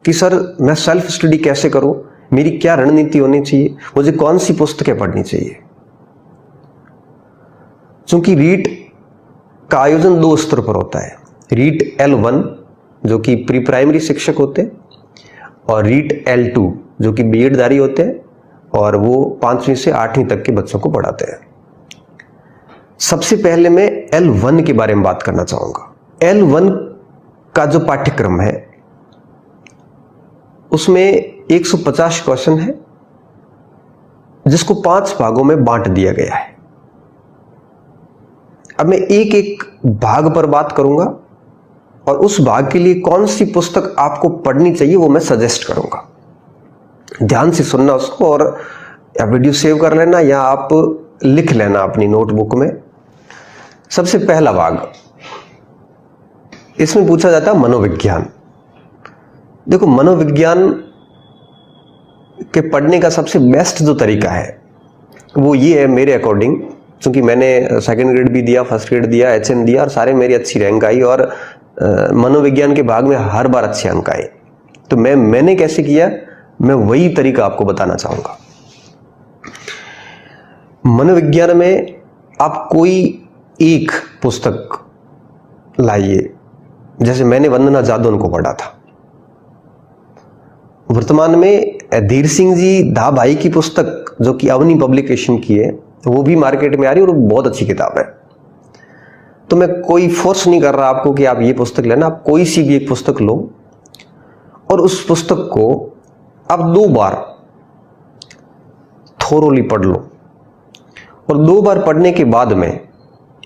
कि सर मैं self study कैसे करूं, मेरी क्या रणनीति होनी चाहिए, मुझे कौन सी पुस्तकें पढ़नी चाहिए। चूंकि रीट का आयोजन 2 स्तर पर होता है, रीट L1 जो कि प्री प्राइमरी शिक्षक होते हैं और रीट L2 जो कि बीएडधारी होते हैं और वो 5वीं से 8वीं तक के बच्चों को पढ़ाते हैं। सबसे पहले मैं L1 के बारे में बात करना चाहूंगा। L1 का जो पाठ्यक्रम है उसमें 150 क्वेश्चन है जिसको 5 भागों में बांट दिया गया है। अब मैं एक एक भाग पर बात करूंगा और उस भाग के लिए कौन सी पुस्तक आपको पढ़नी चाहिए वो मैं सजेस्ट करूंगा। ध्यान से सुनना उसको, और या वीडियो सेव कर लेना या आप लिख लेना अपनी नोटबुक में। सबसे पहला भाग, इसमें पूछा जाता है मनोविज्ञान। देखो, मनोविज्ञान के पढ़ने का सबसे बेस्ट जो तरीका है वो ये है मेरे अकॉर्डिंग, क्योंकि मैंने सेकंड ग्रेड भी दिया, फर्स्ट ग्रेड दिया, HN दिया और सारे मेरी अच्छी रैंक आई और मनोविज्ञान के भाग में हर बार अच्छे अंक आए। तो मैंने कैसे किया, मैं वही तरीका आपको बताना चाहूंगा। मनोविज्ञान में आप कोई एक पुस्तक लाइए, जैसे मैंने वंदना जादौन को पढ़ा था। वर्तमान में धीर सिंह जी धा भाई की पुस्तक जो कि अवनी पब्लिकेशन की है वो भी मार्केट में आ रही है और बहुत अच्छी किताब है। तो मैं कोई फोर्स नहीं कर रहा आपको कि आप ये पुस्तक लेना, आप कोई सी भी एक पुस्तक लो और उस पुस्तक को आप 2 बार थोरोली पढ़ लो और 2 बार पढ़ने के बाद में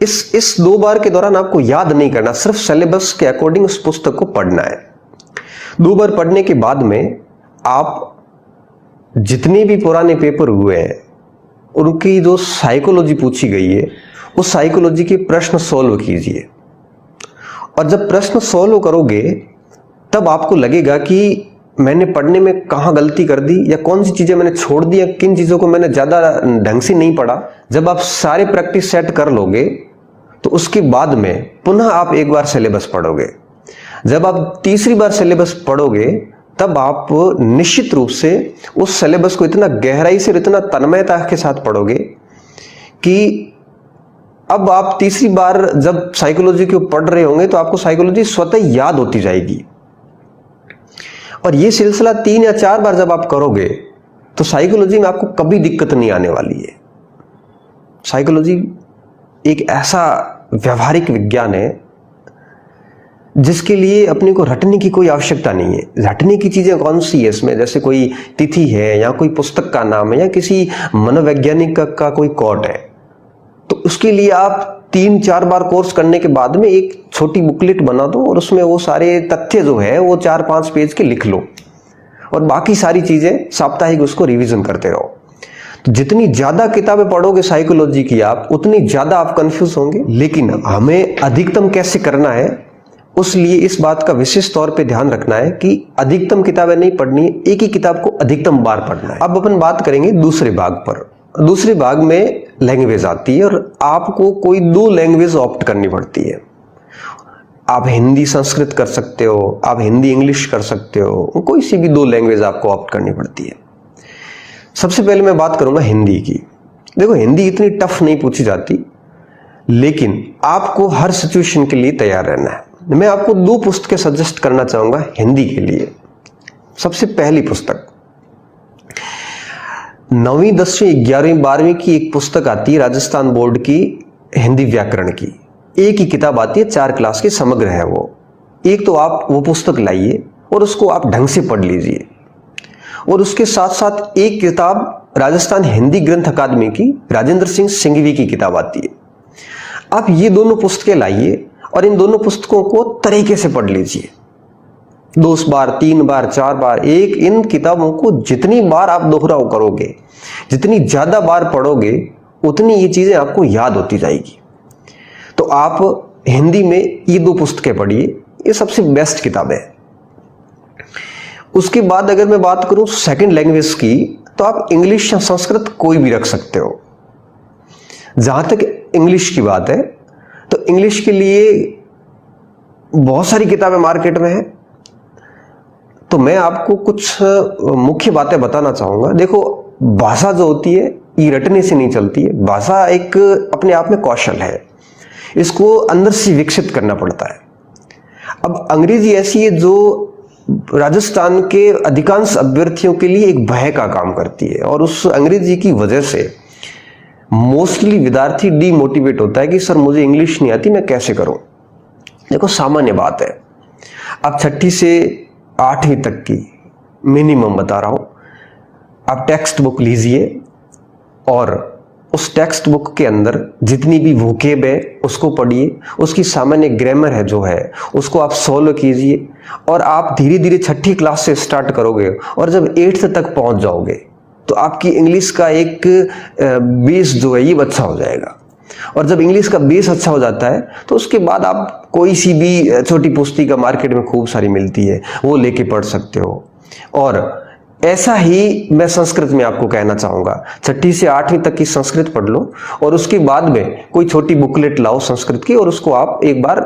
इस 2 बार के दौरान आपको याद नहीं करना, सिर्फ सिलेबस के अकॉर्डिंग उस पुस्तक को पढ़ना है। 2 बार पढ़ने के बाद में आप जितने भी पुराने पेपर हुए हैं उनकी जो साइकोलॉजी पूछी गई है उस साइकोलॉजी के प्रश्न सॉल्व कीजिए। और जब प्रश्न सॉल्व करोगे तब आपको लगेगा कि मैंने पढ़ने में कहाँ गलती कर दी या कौन सी चीजें मैंने छोड़ दी या किन चीजों को मैंने ज्यादा ढंग से नहीं पढ़ा। जब आप सारे प्रैक्टिस सेट कर लोगे तो उसके बाद में पुनः आप एक बार सिलेबस पढ़ोगे। जब आप तीसरी बार सिलेबस पढ़ोगे तब आप निश्चित रूप से उस सिलेबस को इतना गहराई से, इतना तन्मयता के साथ पढ़ोगे कि अब आप तीसरी बार जब साइकोलॉजी को पढ़ रहे होंगे तो आपको साइकोलॉजी स्वतः याद होती जाएगी। और ये सिलसिला 3 या 4 बार जब आप करोगे तो साइकोलॉजी में आपको कभी दिक्कत नहीं आने वाली है। साइकोलॉजी एक ऐसा व्यवहारिक विज्ञान है जिसके लिए अपने को रटने की कोई आवश्यकता नहीं है। रटने की चीजें कौन सी है इसमें, जैसे कोई तिथि है या कोई पुस्तक का नाम है या किसी मनोवैज्ञानिक का कोई कोट है, तो उसके लिए आप 3-4 बार कोर्स करने के बाद में एक छोटी बुकलेट बना दो और उसमें वो सारे तथ्य जो है वो 4-5 पेज के लिख लो और बाकी सारी चीजें साप्ताहिक उसको रिवीजन करते रहो। तो जितनी ज्यादा किताबें पढ़ोगे साइकोलॉजी की आप, उतनी ज्यादा आप कंफ्यूज होंगे। लेकिन हमें अधिकतम कैसे करना है उस लिए इस बात का विशेष तौर पे ध्यान रखना है कि अधिकतम किताबें नहीं पढ़नी है, एक ही किताब को अधिकतम बार पढ़ना है। अब अपन बात करेंगे दूसरे भाग पर। दूसरे भाग में लैंग्वेज आती है और आपको कोई 2 लैंग्वेज ऑप्ट करनी पड़ती है। आप हिंदी संस्कृत कर सकते हो, आप हिंदी इंग्लिश कर सकते हो, कोई सी भी 2 लैंग्वेज आपको ऑप्ट करनी पड़ती है। सबसे पहले मैं बात करूंगा हिंदी की। देखो, हिंदी इतनी टफ नहीं पूछी जाती, लेकिन आपको हर सिचुएशन के लिए तैयार रहना है। मैं आपको 2 पुस्तकें सजेस्ट करना चाहूंगा हिंदी के लिए। सबसे पहली पुस्तक 9वीं 10वीं 11वीं 12वीं की एक पुस्तक आती है राजस्थान बोर्ड की, हिंदी व्याकरण की। एक ही किताब आती है, 4 क्लास की समग्र है वो। एक तो आप वो पुस्तक लाइए और उसको आप ढंग से पढ़ लीजिए, और उसके साथ साथ एक किताब राजस्थान हिंदी ग्रंथ अकादमी की राजेंद्र सिंह सिंघवी की किताब आती है। आप ये दोनों पुस्तकें लाइए और इन दोनों पुस्तकों को तरीके से पढ़ लीजिए। 2 बार, 3 बार, 4 बार, इन किताबों को जितनी बार आप दोहराव करोगे, जितनी ज्यादा बार पढ़ोगे, उतनी ये चीजें आपको याद होती जाएगी। तो आप हिंदी में ये 2 पुस्तकें पढ़िए, ये सबसे बेस्ट किताब है। उसके बाद अगर मैं बात करूं सेकंड लैंग्वेज की, तो आप इंग्लिश या संस्कृत कोई भी रख सकते हो। जहां तक इंग्लिश की बात है तो इंग्लिश के लिए बहुत सारी किताबें मार्केट में है। तो मैं आपको कुछ मुख्य बातें बताना चाहूंगा। देखो, भाषा जो होती है ये रटने से नहीं चलती है। भाषा एक अपने आप में कौशल है, इसको अंदर से विकसित करना पड़ता है। अब अंग्रेजी ऐसी है जो राजस्थान के अधिकांश अभ्यर्थियों के लिए एक भय का काम करती है, और उस अंग्रेजी की वजह से मोस्टली विद्यार्थी डीमोटिवेट होता है कि सर मुझे इंग्लिश नहीं आती, मैं कैसे करूं। देखो, सामान्य बात है, आप 6ठी से 8वीं तक की मिनिमम बता रहा हूं, आप टेक्स्ट बुक लीजिए और उस टेक्स्ट बुक के अंदर जितनी भी वोकेब है उसको पढ़िए, उसकी सामान्य ग्रामर है जो है उसको आप सॉल्व कीजिए, और आप धीरे धीरे 6ठी क्लास से स्टार्ट करोगे और जब 8th तक पहुंच जाओगे तो आपकी इंग्लिश का एक बेस जो है ये अच्छा हो जाएगा। और जब इंग्लिश का बेस अच्छा हो जाता है तो उसके बाद आप कोई सी भी छोटी पुस्तिका मार्केट में खूब सारी मिलती है वो लेके पढ़ सकते हो। और ऐसा ही मैं संस्कृत में आपको कहना चाहूंगा, 6ठी से 8वीं तक की संस्कृत पढ़ लो और उसके बाद में कोई छोटी बुकलेट लाओ संस्कृत की और उसको आप एक बार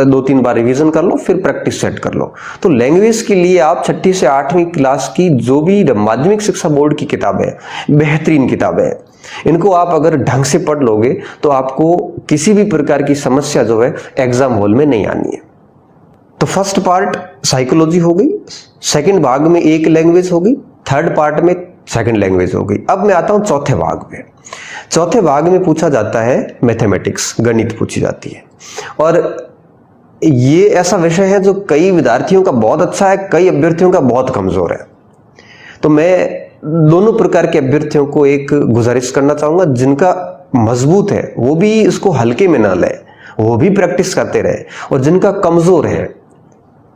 2-3 बार रिवीजन कर लो, फिर प्रैक्टिस सेट कर लो। तो लैंग्वेज के लिए आप 6ठी से 8वीं क्लास की जो भी माध्यमिक शिक्षा बोर्ड की किताबें हैं, बेहतरीन किताबें हैं, इनको आप अगर ढंग से पढ़ लोगे तो आपको किसी भी प्रकार की समस्या जो है एग्जाम हॉल में नहीं आनी है। तो फर्स्ट पार्ट साइकोलॉजी हो गई, सेकंड भाग में एक लैंग्वेज हो गई, थर्ड पार्ट में सेकंड लैंग्वेज हो गई। अब मैं आता हूं चौथे भाग में। चौथे भाग में पूछा जाता है मैथमेटिक्स, गणित पूछी जाती है। और ये ऐसा विषय है जो कई विद्यार्थियों का बहुत अच्छा है, कई अभ्यर्थियों का बहुत कमजोर है। तो मैं दोनों प्रकार के अभ्यर्थियों को एक गुजारिश करना चाहूंगा, जिनका मजबूत है वो भी इसको हल्के में ना ले, वो भी प्रैक्टिस करते रहे, और जिनका कमजोर है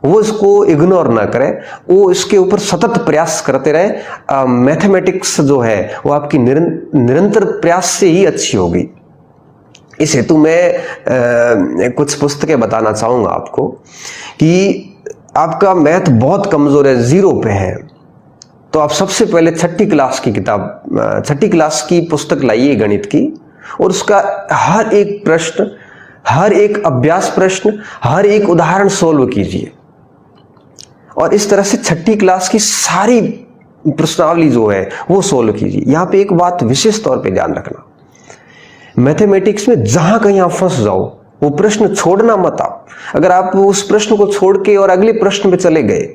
वो इसको इग्नोर ना करे, वो इसके ऊपर सतत प्रयास करते रहे। मैथमेटिक्स जो है वो आपकी निरंतर प्रयास से ही अच्छी होगी। इस हेतु मैं कुछ पुस्तकें बताना चाहूंगा आपको कि आपका मैथ बहुत कमजोर है, 0 पे है, तो आप सबसे पहले 6ठी क्लास की किताब, 6ठी क्लास की पुस्तक लाइए गणित की, और उसका हर एक प्रश्न, हर एक अभ्यास प्रश्न, हर एक उदाहरण सोल्व कीजिए, और इस तरह से 6ठी क्लास की सारी प्रश्नावली जो है वो सोल्व कीजिए। यहां पे एक बात विशेष तौर पे ध्यान रखना, मैथमेटिक्स में जहां कहीं आप फंस जाओ वो प्रश्न छोड़ना मत। आप अगर आप उस प्रश्न को छोड़ के और अगले प्रश्न पे चले गए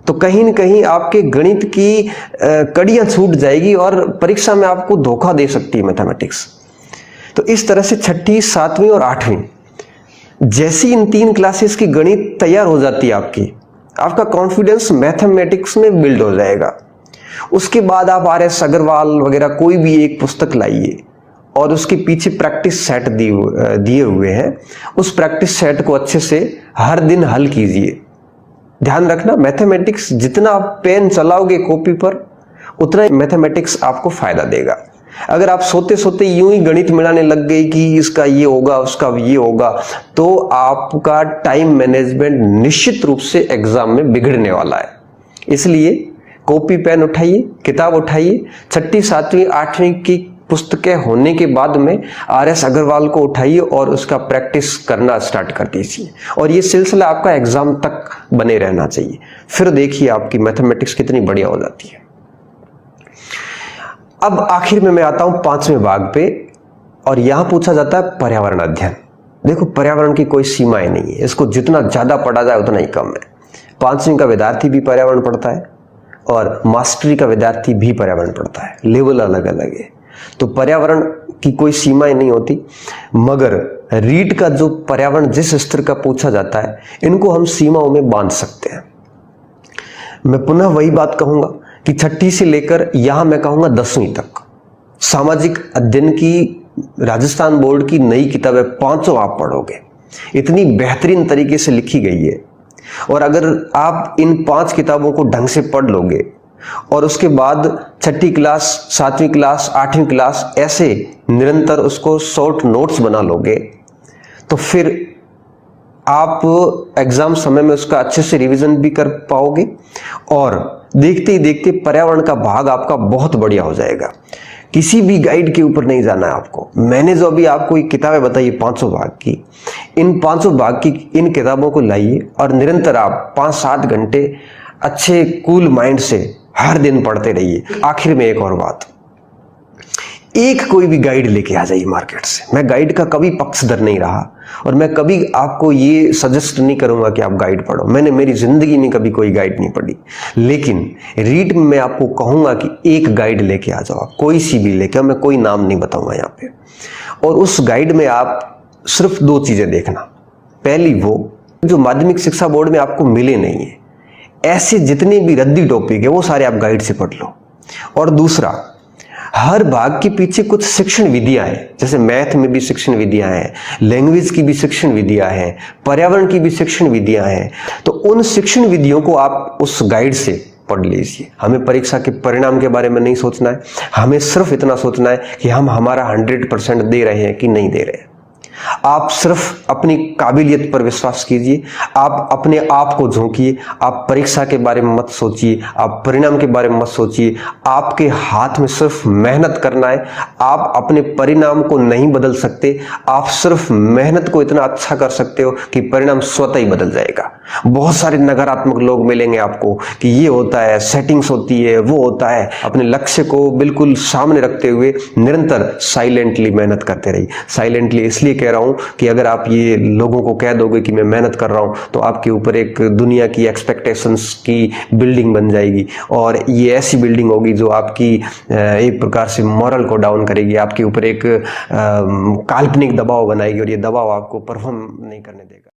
तो कहीं न कहीं आपके गणित की कड़ियां छूट जाएगी और परीक्षा में आपको धोखा दे सकती है मैथमेटिक्स। तो इस तरह से 6ठी, 7वीं और 8वीं जैसी इन 3 क्लासेस की गणित तैयार हो जाती है आपका कॉन्फिडेंस मैथमेटिक्स में बिल्ड हो जाएगा। उसके बाद आप RS अग्रवाल वगैरह कोई भी एक पुस्तक लाइए और उसके पीछे प्रैक्टिस सेट दिए हुए हैं, उस प्रैक्टिस सेट को अच्छे से हर दिन हल कीजिए। ध्यान रखना, मैथमेटिक्स जितना आप पेन चलाओगे कॉपी पर उतना मैथमेटिक्स आपको फायदा देगा। अगर आप सोते सोते यूं ही गणित मिलाने लग गए कि इसका ये होगा उसका ये होगा, तो आपका टाइम मैनेजमेंट निश्चित रूप से एग्जाम में बिगड़ने वाला है। इसलिए कॉपी पेन उठाइए, किताब उठाइए, 6ठी, 7वीं, 8वीं की पुस्तकें होने के बाद में RS अग्रवाल को उठाइए और उसका प्रैक्टिस करना स्टार्ट कर दीजिए, और ये सिलसिला आपका एग्जाम तक बने रहना चाहिए। फिर देखिए आपकी मैथमेटिक्स कितनी बढ़िया हो जाती है। अब आखिर में मैं आता हूं 5वें भाग पे, और यहां पूछा जाता है पर्यावरण अध्ययन। देखो, पर्यावरण की कोई सीमाएं नहीं है, इसको जितना ज्यादा पढ़ा जाए उतना ही कम है। 5वीं का विद्यार्थी भी पर्यावरण पढ़ता है और मास्टरी का विद्यार्थी भी पर्यावरण पढ़ता है, लेवल अलग अलग है। तो पर्यावरण की कोई सीमाएं नहीं होती, मगर रीट का जो पर्यावरण जिस स्तर का पूछा जाता है, इनको हम सीमाओं में बांध सकते हैं। मैं पुनः वही बात कहूंगा कि 6ठी से लेकर यहां मैं कहूंगा 10वीं तक सामाजिक अध्ययन की राजस्थान बोर्ड की नई किताबें 5 आप पढ़ोगे, इतनी बेहतरीन तरीके से लिखी गई है। और अगर आप इन 5 किताबों को ढंग से पढ़ लोगे और उसके बाद 6ठी क्लास, 7वीं क्लास, 8वीं क्लास ऐसे निरंतर उसको शॉर्ट नोट्स बना लोगे, तो फिर आप एग्जाम समय में उसका अच्छे से रिवीजन भी कर पाओगे, और देखते ही देखते पर्यावरण का भाग आपका बहुत बढ़िया हो जाएगा। किसी भी गाइड के ऊपर नहीं जाना है आपको। मैंने जो अभी आपको एक किताबें बताई 500 भाग की, इन 500 भाग की इन किताबों को लाइए और निरंतर आप 5-7 घंटे अच्छे कूल माइंड से हर दिन पढ़ते रहिए। आखिर में एक और बात, एक कोई भी गाइड लेके आ जाइए मार्केट से। मैं गाइड का कभी पक्षधर नहीं रहा और मैं कभी आपको ये सजेस्ट नहीं करूंगा कि आप गाइड पढ़ो। मैंने मेरी जिंदगी में कभी कोई गाइड नहीं पढ़ी, लेकिन रीड में मैं आपको कहूंगा कि एक गाइड लेके आ जाओ, कोई सी भी लेके। मैं कोई नाम नहीं बताऊंगा यहाँ पे। और उस गाइड में आप सिर्फ 2 चीजें देखना। पहली, वो जो माध्यमिक शिक्षा बोर्ड में आपको मिले नहीं है, ऐसे जितने भी रद्दी टॉपिक है वो सारे आप गाइड से पढ़ लो। और दूसरा, हर भाग के पीछे कुछ शिक्षण विधियां हैं, जैसे मैथ में भी शिक्षण विधियां हैं, लैंग्वेज की भी शिक्षण विधियां हैं, पर्यावरण की भी शिक्षण विधियां हैं। तो उन शिक्षण विधियों को आप उस गाइड से पढ़ लीजिए। हमें परीक्षा के परिणाम के बारे में नहीं सोचना है, हमें सिर्फ इतना सोचना है कि हम हमारा 100% दे रहे हैं कि नहीं दे रहे हैं। आप सिर्फ अपनी काबिलियत पर विश्वास कीजिए, आप अपने आप को झोंकिए। आप परीक्षा के बारे में मत सोचिए, आप परिणाम के बारे में मत सोचिए। आपके हाथ में सिर्फ मेहनत करना है। आप अपने परिणाम को नहीं बदल सकते, आप सिर्फ मेहनत को इतना अच्छा कर सकते हो कि परिणाम स्वतः ही बदल जाएगा। बहुत सारे नकारात्मक लोग मिलेंगे आपको कि ये होता है, सेटिंग्स होती है, वो होता है। अपने लक्ष्य को बिल्कुल सामने रखते हुए निरंतर साइलेंटली मेहनत करते रहिए। साइलेंटली इसलिए कह रहा हूं कि अगर आप ये लोगों को कह दोगे कि मैं मेहनत कर रहा हूं, तो आपके ऊपर एक दुनिया की एक्सपेक्टेशंस की बिल्डिंग बन जाएगी और ये ऐसी बिल्डिंग होगी जो आपकी एक प्रकार से मॉरल को डाउन करेगी, आपके ऊपर एक काल्पनिक दबाव बनाएगी और ये दबाव आपको परफॉर्म नहीं करने देगा।